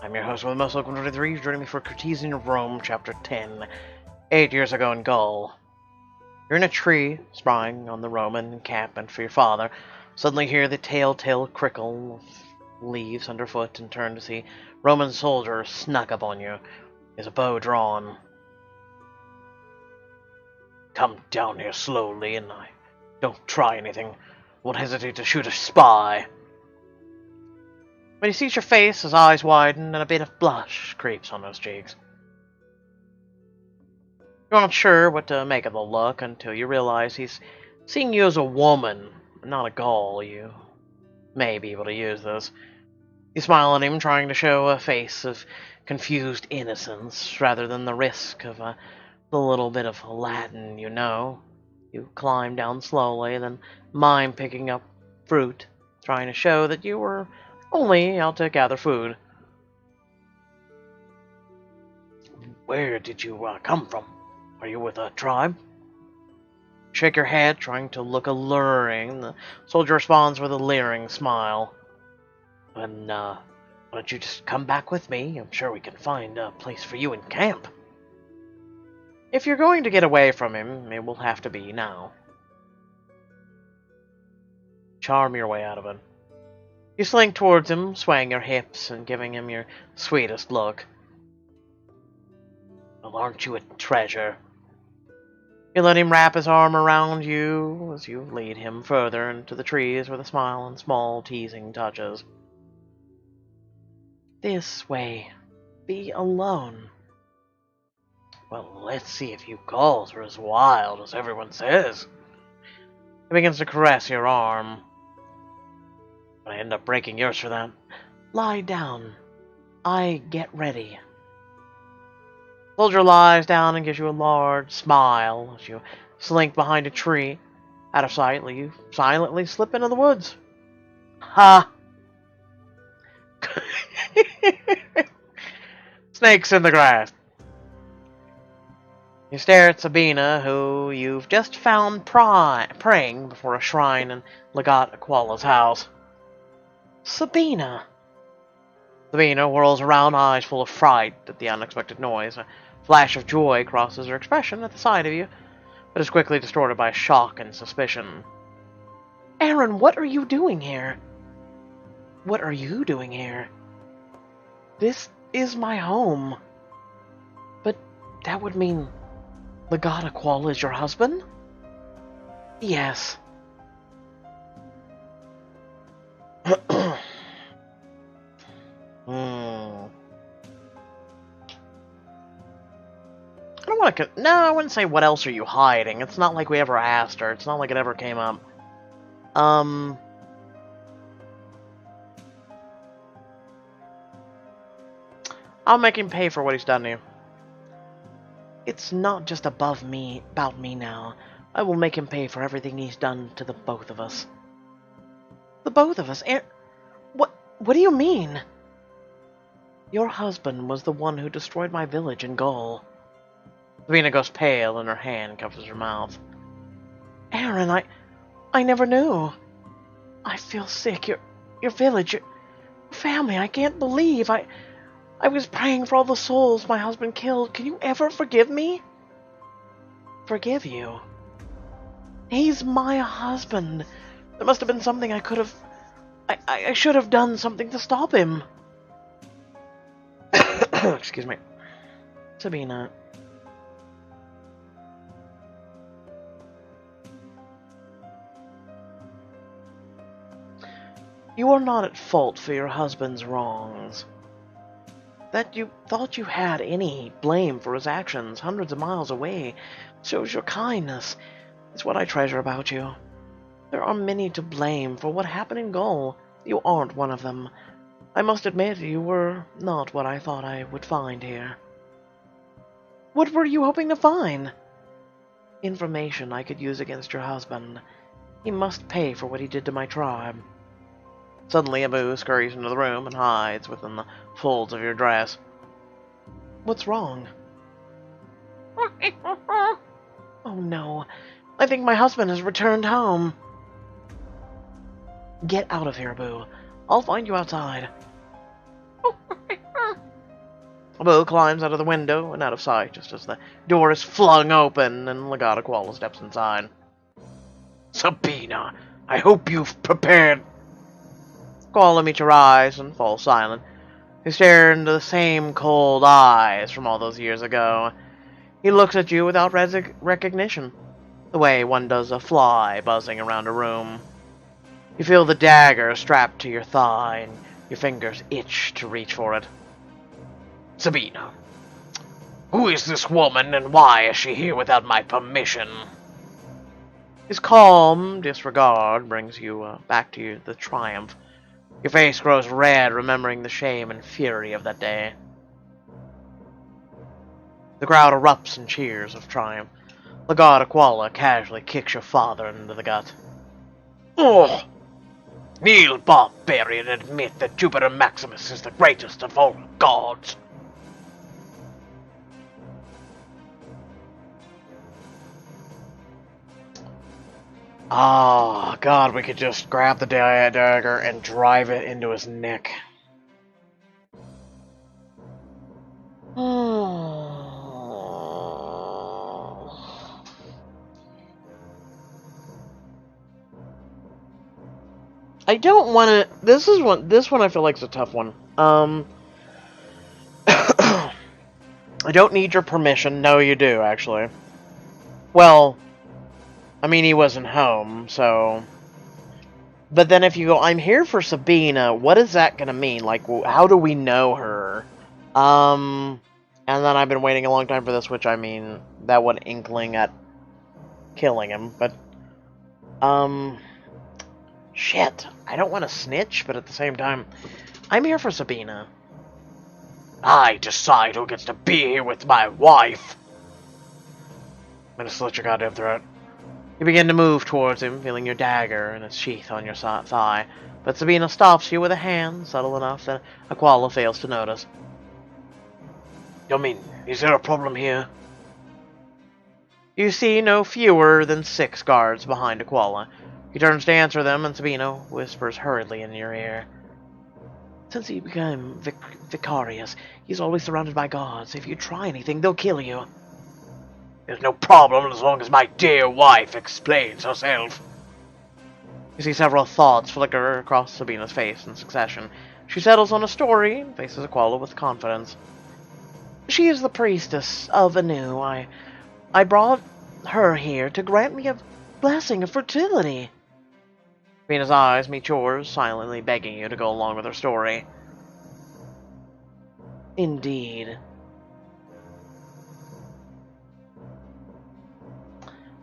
I'm your host with most welcome to 23. Joining me for Courtesan of Rome, Chapter 10. 8 years ago in Gaul. You're in a tree, spying on the Roman encampment for your father. Suddenly hear the telltale crickle of leaves underfoot and turn to see Roman soldier snuck up on you, his bow drawn. Come down here slowly, and don't try anything. Won't hesitate to shoot a spy. When he sees your face, his eyes widen, and a bit of blush creeps on his cheeks. You're not sure what to make of the look until you realize he's seeing you as a woman, not a Gaul. You may be able to use this. You smile at him, trying to show a face of confused innocence, rather than the risk of the little bit of Latin you know. You climb down slowly, then mime picking up fruit, trying to show that you were only out to gather food. Where did you come from? Are you with a tribe? Shake your head, trying to look alluring. The soldier responds with a leering smile. Then, why don't you just come back with me? I'm sure we can find a place for you in camp. If you're going to get away from him, it will have to be now. Charm your way out of it. You slink towards him, swaying your hips and giving him your sweetest look. Well, aren't you a treasure? You let him wrap his arm around you as you lead him further into the trees with a smile and small teasing touches. This way. Be alone. Well, let's see if you Gauls are as wild as everyone says. He begins to caress your arm. But I end up breaking yours for that. Lie down. I get ready. Soldier lies down and gives you a large smile as you slink behind a tree. Out of sight, you silently slip into the woods. Ha! Snakes in the grass. You stare at Sabina, who you've just found praying before a shrine in Legat Aquala's house. Sabina! Sabina whirls around, eyes full of fright at the unexpected noise. A flash of joy crosses her expression at the sight of you, but is quickly distorted by shock and suspicion. Aaron, what are you doing here? What are you doing here? This is my home. But that would mean Legat Aquala is your husband? Yes. I don't want to... No, I wouldn't say what else are you hiding. It's not like we ever asked her. It's not like it ever came up. I'll make him pay for what he's done to you. It's not just about me now. I will make him pay for everything he's done to the both of us. The both of us? What do you mean? Your husband was the one who destroyed my village in Gaul. Sabina goes pale and her hand covers her mouth. Aaron, I never knew. I feel sick. Your village, your family, I can't believe. I was praying for all the souls my husband killed. Can you ever forgive me? Forgive you? He's my husband. There must have been something I could have... I should have done something to stop him. Excuse me. Sabina. You are not at fault for your husband's wrongs. That you thought you had any blame for his actions hundreds of miles away shows your kindness. It's what I treasure about you. There are many to blame for what happened in Gaul. You aren't one of them. I must admit you were not what I thought I would find here. What were you hoping to find? Information I could use against your husband. He must pay for what he did to my tribe. Suddenly Abu scurries into the room and hides within the folds of your dress. What's wrong? Oh no, I think my husband has returned home. Get out of here, Boo. I'll find you outside. Bo climbs out of the window and out of sight just as the door is flung open and Legata Koala steps inside. Sabina, I hope you've prepared. Koala meets your eyes and falls silent. He stares into the same cold eyes from all those years ago. He looks at you without recognition, the way one does a fly buzzing around a room. You feel the dagger strapped to your thigh, and your fingers itch to reach for it. Sabina, who is this woman and why is she here without my permission? His calm disregard brings you back to the triumph. Your face grows red, remembering the shame and fury of that day. The crowd erupts in cheers of triumph. Legata Koala casually kicks your father into the gut. Oh! Kneel, barbarian, and admit that Jupiter Maximus is the greatest of all gods. Oh, God, we could just grab the dagger and drive it into his neck. I don't want to. This one I feel like is a tough one. I don't need your permission. No, you do, actually. Well, I mean, he wasn't home, so... But then if you go, I'm here for Sabina, what is that gonna mean? Like, how do we know her? And then I've been waiting a long time for this, which, I mean, that one inkling at killing him, but... Shit. I don't want to snitch, but at the same time, I'm here for Sabina. I decide who gets to be here with my wife. I'm gonna slit your goddamn throat. You begin to move towards him, feeling your dagger in its sheath on your thigh, but Sabina stops you with a hand, subtle enough that a koala fails to notice. I mean, is there a problem here? You see no fewer than 6 guards behind a koala. He turns to answer them, and Sabina whispers hurriedly in your ear. Since he became vicarious, he's always surrounded by guards. If you try anything, they'll kill you. There's no problem as long as my dear wife explains herself. You see several thoughts flicker across Sabina's face in succession. She settles on a story and faces a koala with confidence. She is the priestess of Anu. I brought her here to grant me a blessing of fertility. Sabina's eyes meet yours, silently begging you to go along with her story. Indeed.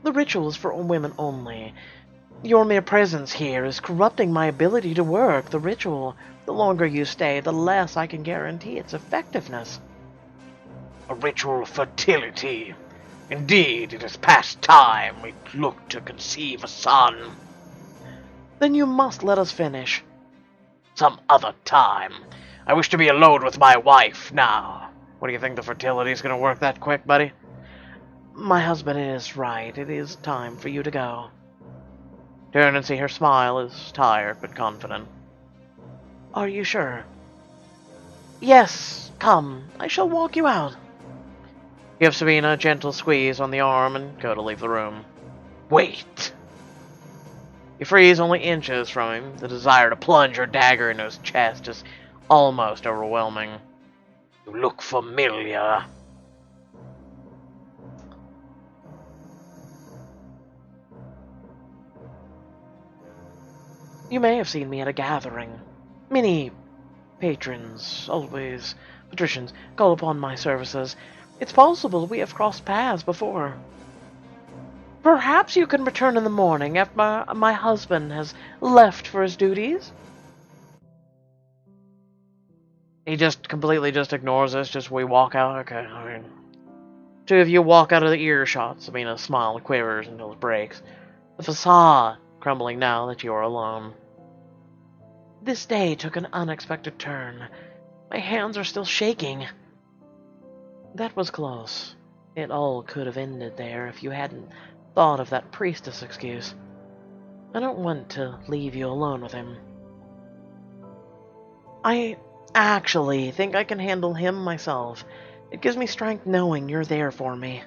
The ritual is for women only. Your mere presence here is corrupting my ability to work the ritual. The longer you stay, the less I can guarantee its effectiveness. A ritual of fertility. Indeed, it is past time we look to conceive a son. Then you must let us finish. Some other time. I wish to be alone with my wife now. What do you think, the fertility is going to work that quick, buddy? My husband is right. It is time for you to go. Turn and see her smile is tired but confident. Are you sure? Yes, come. I shall walk you out. Give Sabina a gentle squeeze on the arm and go to leave the room. Wait! You freeze only inches from him. The desire to plunge your dagger into his chest is almost overwhelming. You look familiar. You may have seen me at a gathering. Many patrons, always patricians, call upon my services. It's possible we have crossed paths before. Perhaps you can return in the morning after my husband has left for his duties? He just completely ignores us, we walk out. Okay, I mean... Two of you walk out of the earshot. Sabina's smile quivers until it breaks. The facade crumbling now that you are alone. This day took an unexpected turn. My hands are still shaking. That was close. It all could have ended there if you hadn't thought of that priestess excuse. I don't want to leave you alone with him. I actually think I can handle him myself. It gives me strength knowing you're there for me.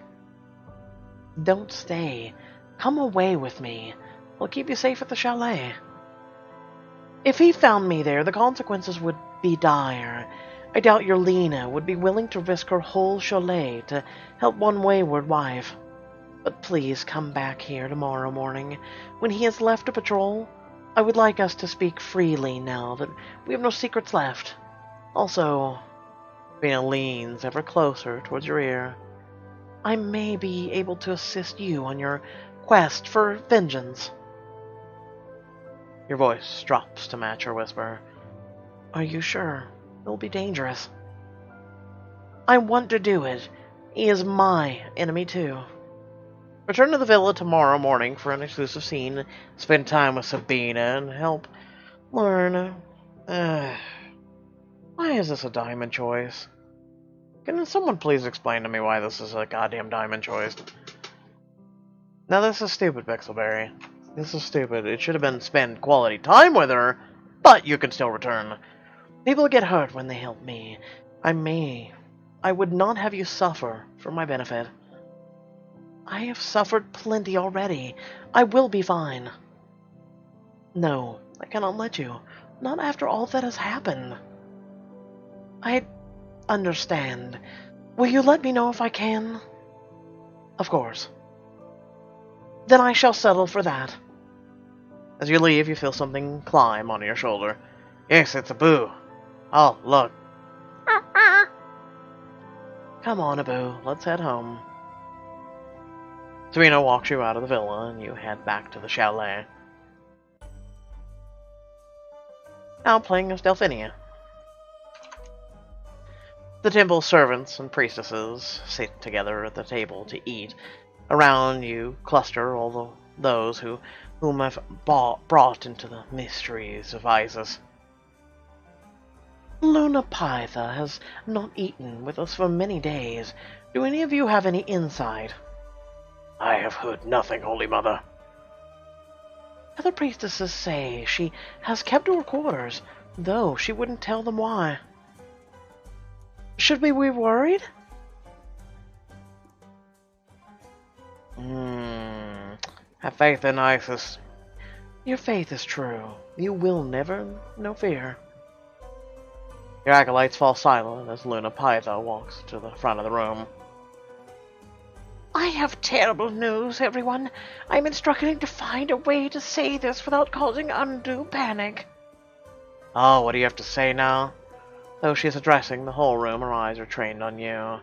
Don't stay. Come away with me. I'll keep you safe at the chalet. If he found me there, the consequences would be dire. I doubt your Lena would be willing to risk her whole chalet to help one wayward wife. But please come back here tomorrow morning. When he has left to patrol, I would like us to speak freely now that we have no secrets left. Also, Sabina leans ever closer towards your ear. I may be able to assist you on your quest for vengeance. Your voice drops to match her whisper. Are you sure? It'll be dangerous. I want to do it. He is my enemy too. Return to the villa tomorrow morning for an exclusive scene. Spend time with Sabina and help learn. Why is this a diamond choice? Can someone please explain to me why this is a goddamn diamond choice? Now this is stupid, Pixelberry. This is stupid. It should have been spend quality time with her, but you can still return. People get hurt when they help me. I would not have you suffer for my benefit. I have suffered plenty already. I will be fine. No, I cannot let you. Not after all that has happened. I understand. Will you let me know if I can? Of course. Then I shall settle for that. As you leave, you feel something climb onto your shoulder. Yes, it's a boo. Oh, look. Come on, Abu. Let's head home. Sabina walks you out of the villa, and you head back to the chalet. Now playing as Delphinia. The temple servants and priestesses sit together at the table to eat. Around you cluster all those whom have brought into the mysteries of Isis. Luna Pytha has not eaten with us for many days. Do any of you have any insight? I have heard nothing, Holy Mother. Other priestesses say she has kept to her quarters, though she wouldn't tell them why. Should we be worried? Have faith in Isis. Your faith is true. You will never know fear. Your acolytes fall silent as Luna Pytha walks to the front of the room. I have terrible news, everyone. I'm instructed to find a way to say this without causing undue panic. Oh, what do you have to say now? Though she is addressing the whole room, her eyes are trained on you.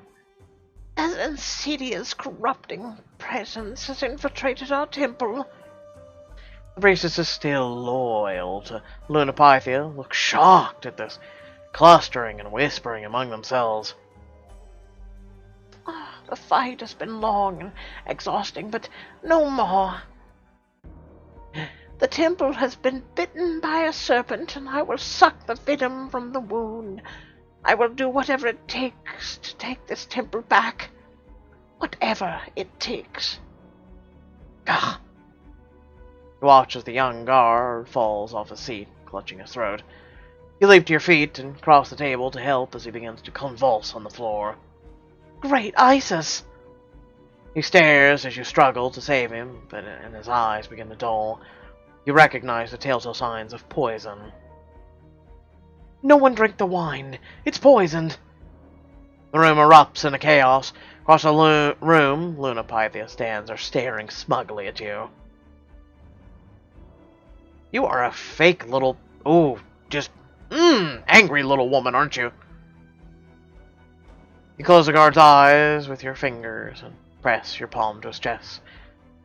An insidious, corrupting presence has infiltrated our temple. The priestess is still loyal to Luna Pythia, look shocked at this clustering and whispering among themselves. The fight has been long and exhausting, but no more. The temple has been bitten by a serpent, and I will suck the venom from the wound. I will do whatever it takes to take this temple back. Whatever it takes. Gah! You watch as the young guard falls off his seat, clutching his throat. You leap to your feet and cross the table to help as he begins to convulse on the floor. Great Isis! He stares as you struggle to save him, and his eyes begin to dull. You recognize the telltale signs of poison. No one drink the wine. It's poisoned. The room erupts into chaos. Across the room, Luna Pythia stands there staring smugly at you. You are a fake little... angry little woman, aren't you? You close the guard's eyes with your fingers and press your palm to his chest,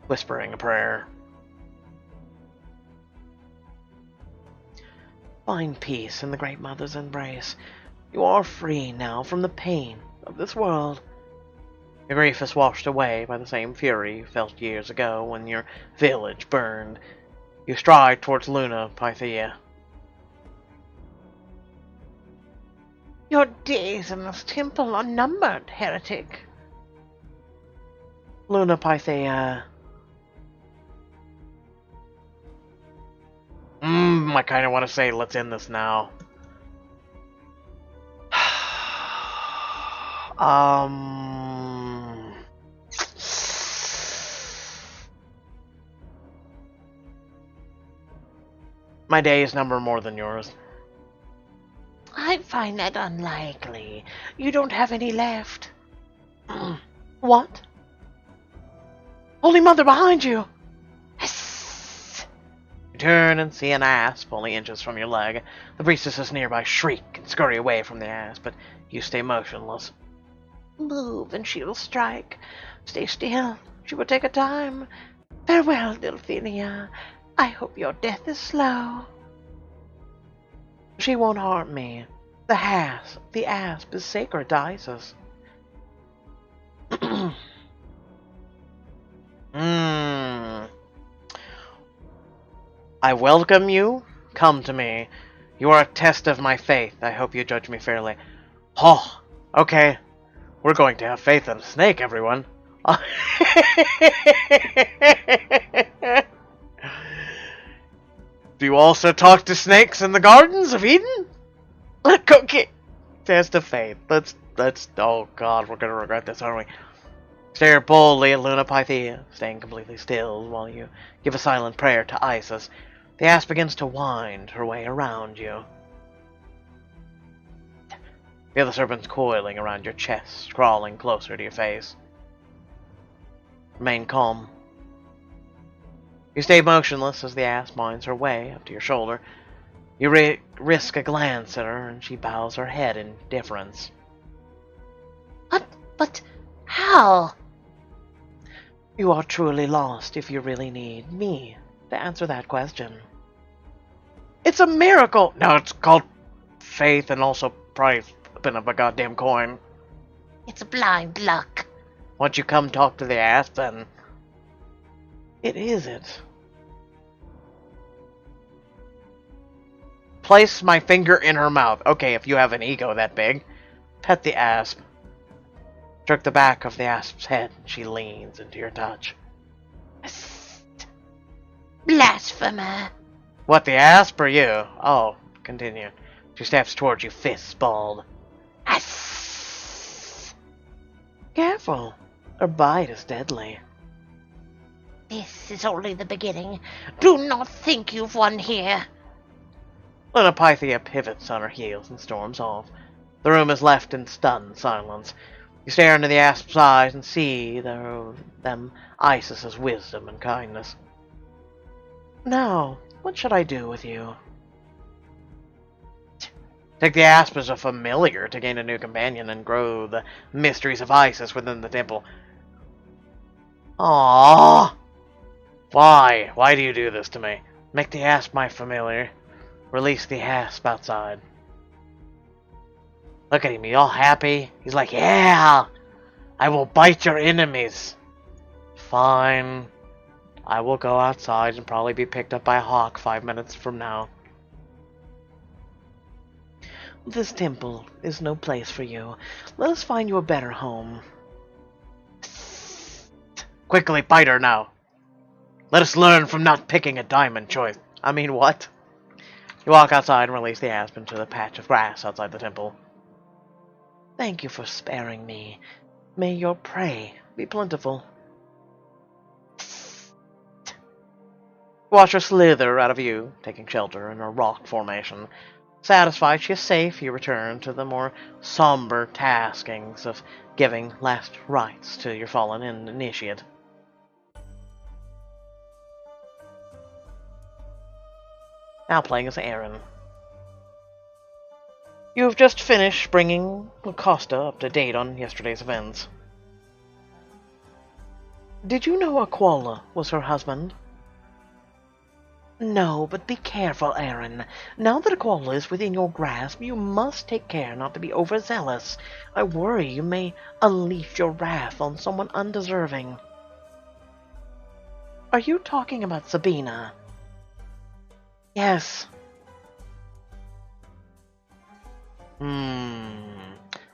whispering a prayer. Find peace in the Great Mother's embrace. You are free now from the pain of this world. Your grief is washed away by the same fury you felt years ago when your village burned. You stride towards Luna Pythia. Your days in this temple are numbered, heretic. Luna Pythia. I kind of want to say, let's end this now. My days number more than yours. I find that unlikely. You don't have any left. What? Holy Mother, behind you! You turn and see an asp only inches from your leg. The priestesses nearby shriek and scurry away from the asp, but you stay motionless. Move and she will strike. Stay still. She will take her time. Farewell, Delphinia. I hope your death is slow. She won't harm me. The asp is sacred to Isis. I welcome you. Come to me. You are a test of my faith. I hope you judge me fairly. Oh, okay. We're going to have faith in a snake, everyone. Do you also talk to snakes in the gardens of Eden? Okay. Test of faith. Let's. Oh God, we're gonna regret this, aren't we? Stare boldly at Luna Pythia, staying completely still while you give a silent prayer to Isis. The asp begins to wind her way around you. Feel the serpents coiling around your chest, crawling closer to your face. Remain calm. You stay motionless as the asp winds her way up to your shoulder. You risk a glance at her, and she bows her head in deference. But how? You are truly lost if you really need me to answer that question. It's a miracle! No, it's called faith and also probably flipping up a goddamn coin. It's blind luck. Once you come talk to the asp, then it isn't. Place my finger in her mouth. Okay, if you have an ego that big. Pet the asp. Stroke the back of the asp's head, and she leans into your touch. Blasphemer. What, the asp or you? Oh, continue. She steps towards you, fists balled. Careful. Her bite is deadly. This is only the beginning. Do not think you've won here. Luna Pythia pivots on her heels and storms off. The room is left in stunned silence. You stare into the asp's eyes and see them Isis's wisdom and kindness. Now, what should I do with you? Take the asp as a familiar to gain a new companion and grow the mysteries of Isis within the temple. Aww! Why? Why do you do this to me? Make the asp my familiar. Release the asp outside. Look at him, he all happy. He's like, yeah! I will bite your enemies. Fine. I will go outside and probably be picked up by a hawk 5 minutes from now. This temple is no place for you. Let us find you a better home. Quickly, bite her now. Let us learn from not picking a diamond choice. I mean, what? You walk outside and release the asp into the patch of grass outside the temple. Thank you for sparing me. May your prey be plentiful. Watch her slither out of view, taking shelter in a rock formation. Satisfied she is safe, you return to the more somber taskings of giving last rites to your fallen initiate. Now playing as Aaron. You have just finished bringing Costa up to date on yesterday's events. Did you know Aquala was her husband? No, but be careful, Aaron. Now that Aquala is within your grasp, you must take care not to be overzealous. I worry you may unleash your wrath on someone undeserving. Are you talking about Sabina? Yes.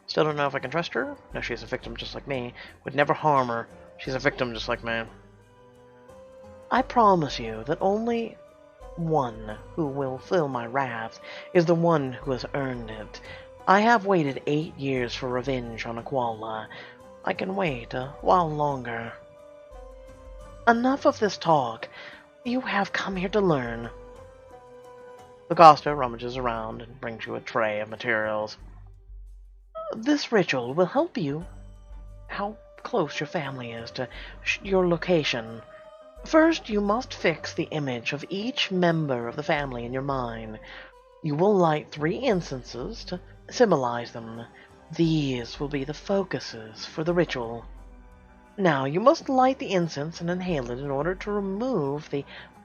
Still don't know if I can trust her. No, she's a victim just like me. Would never harm her. She's a victim just like me. I promise you that only one who will feel my wrath is the one who has earned it. I have waited 8 years for revenge on Aquala. I can wait a while longer. Enough of this talk. You have come here to learn. The Costa rummages around and brings you a tray of materials. This ritual will help you how close your family is to your location. First, you must fix the image of each member of the family in your mind. You will light 3 incenses to symbolize them. These will be the focuses for the ritual. Now, you must light the incense and inhale it in order to remove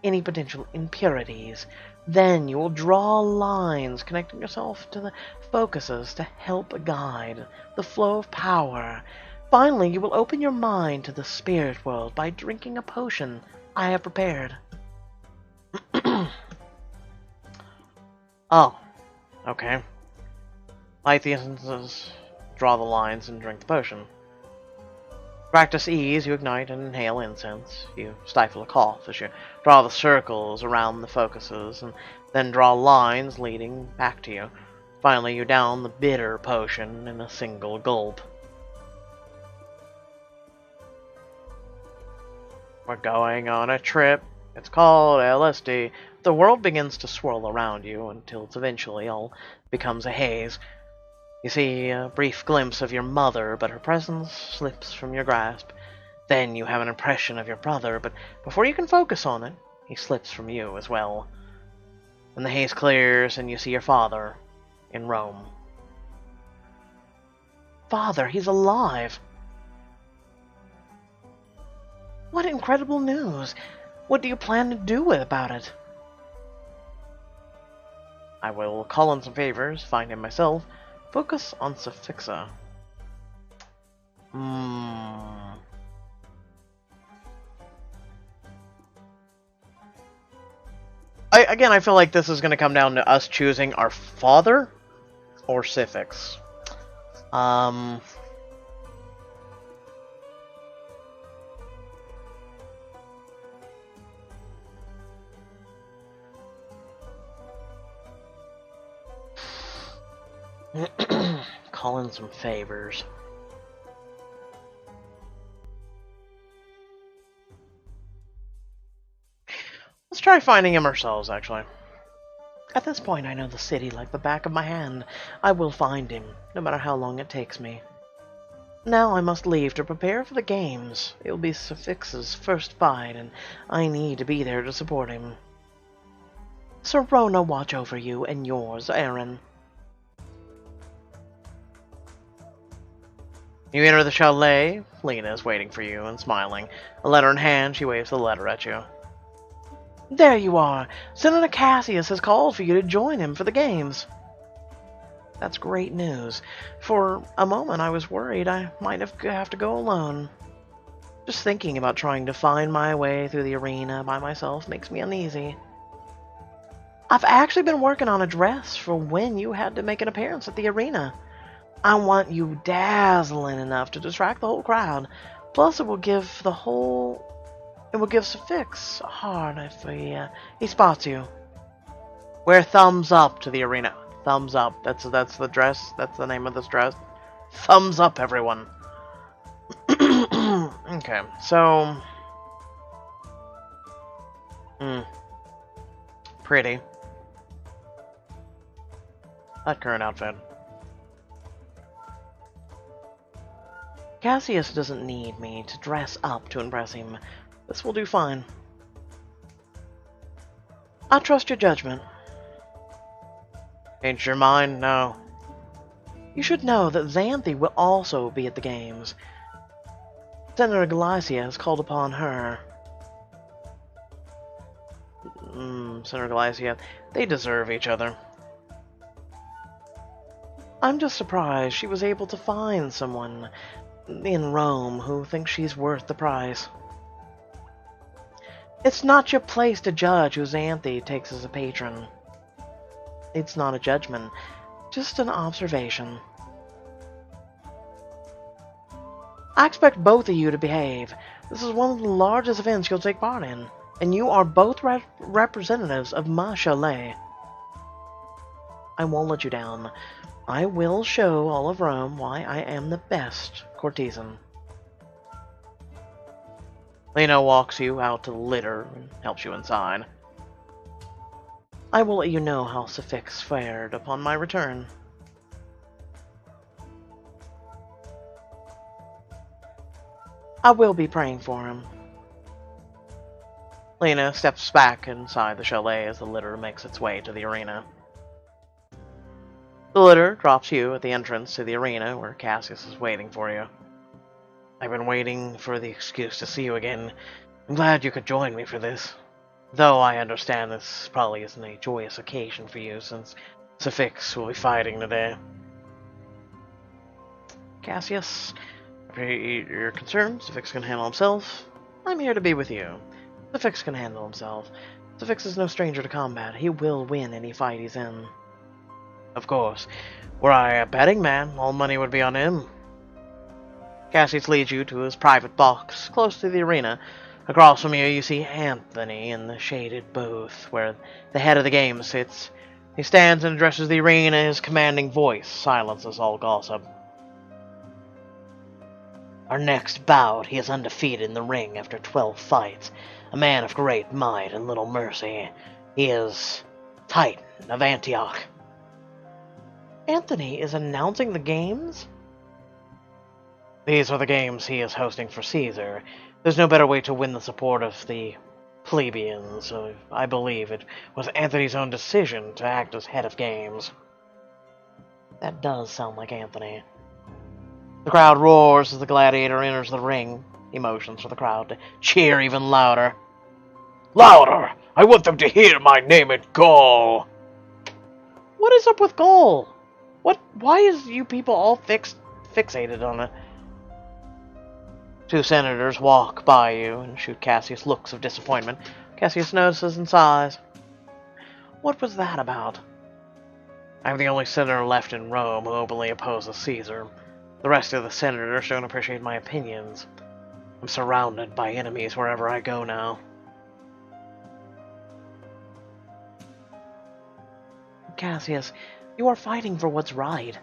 any potential impurities. Then you will draw lines connecting yourself to the focuses to help guide the flow of power. Finally, you will open your mind to the spirit world by drinking a potion I have prepared. Oh, okay. Light the incenses, draw the lines, and drink the potion. Practice ease, you ignite and inhale incense. You stifle a cough as you draw the circles around the focuses, and then draw lines leading back to you. Finally, you down the bitter potion in a single gulp. We're going on a trip. It's called LSD. The world begins to swirl around you until it eventually all becomes a haze. You see a brief glimpse of your mother, but her presence slips from your grasp. Then you have an impression of your brother, but before you can focus on it, he slips from you as well. Then the haze clears, and you see your father in Rome. Father, he's alive! What incredible news! What do you plan to do about it? I will call in some favors, find him myself. Focus on Suffixa. I feel like this is going to come down to us choosing our father or Suffix. Call in some favors. Let's try finding him ourselves, actually. At this point, I know the city like the back of my hand. I will find him, no matter how long it takes me. Now I must leave to prepare for the games. It will be Suffix's first fight, and I need to be there to support him. Sir Rona watch over you and yours, Aaron. You enter the chalet. Lena is waiting for you and smiling. A letter in hand, she waves the letter at you. There you are! Senator Cassius has called for you to join him for the games. That's great news. For a moment I was worried I might have to go alone. Just thinking about trying to find my way through the arena by myself makes me uneasy. I've actually been working on a dress for when you had to make an appearance at the arena. I want you dazzling enough to distract the whole crowd. Plus, it will give Suffix a heart if he spots you. Wear thumbs up to the arena. Thumbs up. That's the dress. That's the name of this dress. Thumbs up, everyone. Okay, so pretty. That current outfit. Cassius doesn't need me to dress up to impress him. This will do fine. I trust your judgment. Change your mind? No. You should know that Xanthi will also be at the games. Senator Galicia has called upon her. Senator Galicia, they deserve each other. I'm just surprised she was able to find someone in Rome who thinks she's worth the price. It's not your place to judge who Xanthi takes as a patron. It's not a judgment, just an observation. I expect both of you to behave. This is one of the largest events you'll take part in, and you are both representatives of my chalet. I won't let you down. I will show all of Rome why I am the best courtesan. Lena walks you out to the litter and helps you inside. I will let you know how Suffix fared upon my return. I will be praying for him. Lena steps back inside the chalet as the litter makes its way to the arena. The litter drops you at the entrance to the arena where Cassius is waiting for you. I've been waiting for the excuse to see you again. I'm glad you could join me for this. Though I understand this probably isn't a joyous occasion for you, since Suffix will be fighting today. Cassius, if you're concerned, Suffix can handle himself. I'm here to be with you. Suffix can handle himself. Suffix is no stranger to combat. He will win any fight he's in. Of course. Were I a betting man, all money would be on him. Cassius leads you to his private box, close to the arena. Across from you, you see Anthony in the shaded booth, where the head of the game sits. He stands and addresses the arena. His commanding voice silences all gossip. Our next bout, he is undefeated in the ring after 12 fights. A man of great might and little mercy. He is Titan of Antioch. Anthony is announcing the games? These are the games he is hosting for Caesar. There's no better way to win the support of the plebeians, so I believe it was Anthony's own decision to act as head of games. That does sound like Anthony. The crowd roars as the gladiator enters the ring. He motions for the crowd to cheer even louder. Louder! I want them to hear my name at Gaul! What is up with Gaul? Why is you people all fixated on it? Two senators walk by you and shoot Cassius looks of disappointment. Cassius notices and sighs. What was that about? I'm the only senator left in Rome who openly opposes Caesar. The rest of the senators don't appreciate my opinions. I'm surrounded by enemies wherever I go now. Cassius, you are fighting for what's right.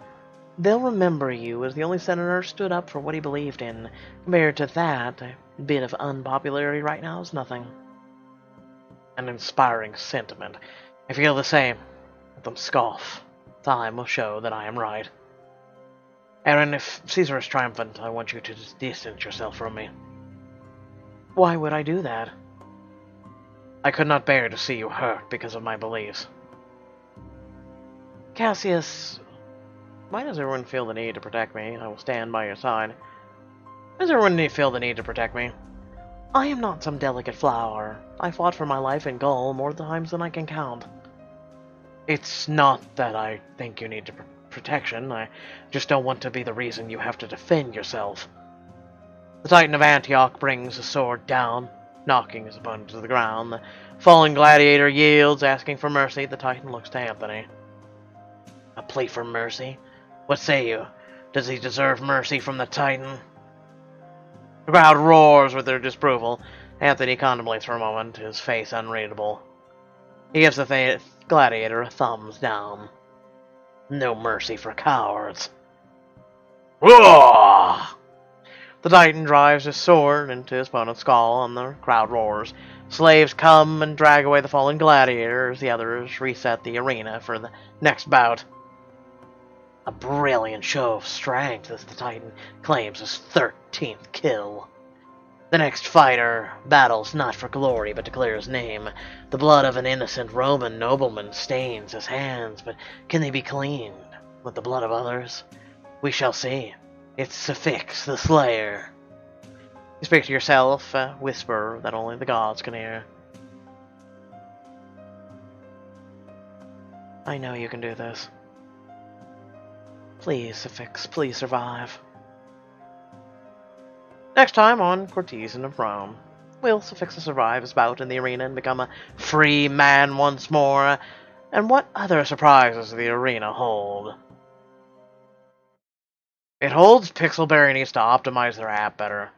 They'll remember you as the only senator who stood up for what he believed in. Compared to that, a bit of unpopularity right now is nothing. An inspiring sentiment. I feel the same. Let them scoff. Time will show that I am right. Aaron, if Caesar is triumphant, I want you to distance yourself from me. Why would I do that? I could not bear to see you hurt because of my beliefs. Cassius, why does everyone feel the need to protect me? I will stand by your side. Why does everyone feel the need to protect me? I am not some delicate flower. I fought for my life in Gaul more times than I can count. It's not that I think you need protection. I just don't want to be the reason you have to defend yourself. The Titan of Antioch brings his sword down, knocking his opponent to the ground. The fallen gladiator yields, asking for mercy. The Titan looks to Anthony. A plea for mercy? What say you? Does he deserve mercy from the Titan? The crowd roars with their disapproval. Anthony contemplates for a moment, his face unreadable. He gives the gladiator a thumbs down. No mercy for cowards. Roar! The Titan drives his sword into his opponent's skull, and the crowd roars. Slaves come and drag away the fallen gladiator as the others reset the arena for the next bout. A brilliant show of strength as the Titan claims his 13th kill. The next fighter battles not for glory but to clear his name. The blood of an innocent Roman nobleman stains his hands, but can they be cleaned with the blood of others? We shall see. It's Suffix, the Slayer. You speak to yourself, a whisper that only the gods can hear. I know you can do this. Please, Suffix, please survive. Next time on Courtesan of Rome, will Suffix survive his bout in the arena and become a free man once more? And what other surprises the arena hold? It holds Pixelberry needs to optimize their app better.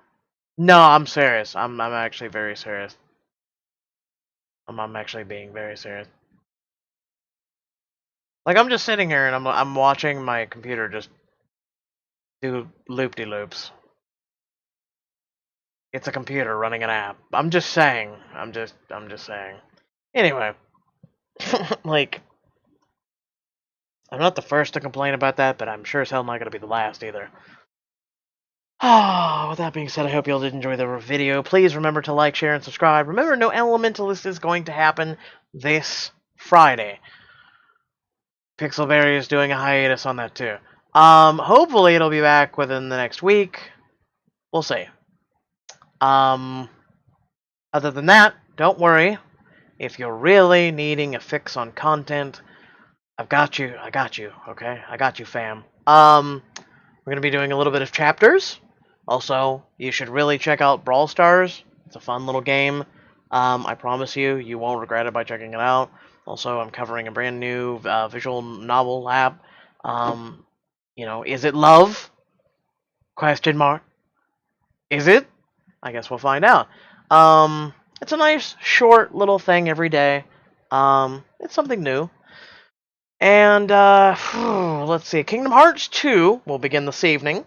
No, I'm serious. I'm actually very serious. I'm actually being very serious. Like, I'm just sitting here and I'm watching my computer just do loop-de-loops. It's a computer running an app. I'm just saying. I'm just saying. Anyway, like, I'm not the first to complain about that, but I'm sure as hell not going to be the last either. With that being said, I hope you all did enjoy the video. Please remember to like, share, and subscribe. Remember, no Elementalist is going to happen this Friday. Pixelberry is doing a hiatus on that too. Hopefully it'll be back within the next week. We'll see. Other than that, don't worry. If you're really needing a fix on content, I've got you. I got you. Okay, I got you, fam. We're gonna be doing a little bit of chapters. Also, you should really check out Brawl Stars. It's a fun little game. I promise you, you won't regret it by checking it out. Also, I'm covering a brand new visual novel app. You know, is it love? Question mark. Is it? I guess we'll find out. It's a nice, short little thing every day. It's something new. And, let's see. Kingdom Hearts 2 will begin this evening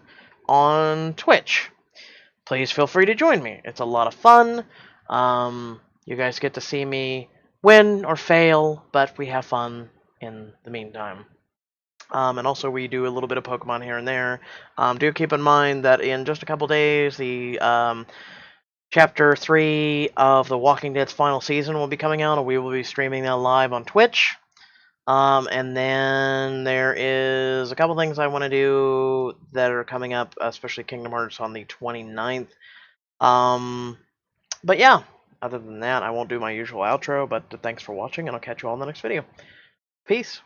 on Twitch. Please feel free to join me. It's a lot of fun. You guys get to see me win or fail, but we have fun in the meantime. And also we do a little bit of Pokemon here and there. Do keep in mind that in just a couple days, the Chapter 3 of The Walking Dead's final season will be coming out, and we will be streaming that live on Twitch. And then there is a couple things I want to do that are coming up, especially Kingdom Hearts on the 29th. But yeah, other than that, I won't do my usual outro, but thanks for watching, and I'll catch you all in the next video. Peace.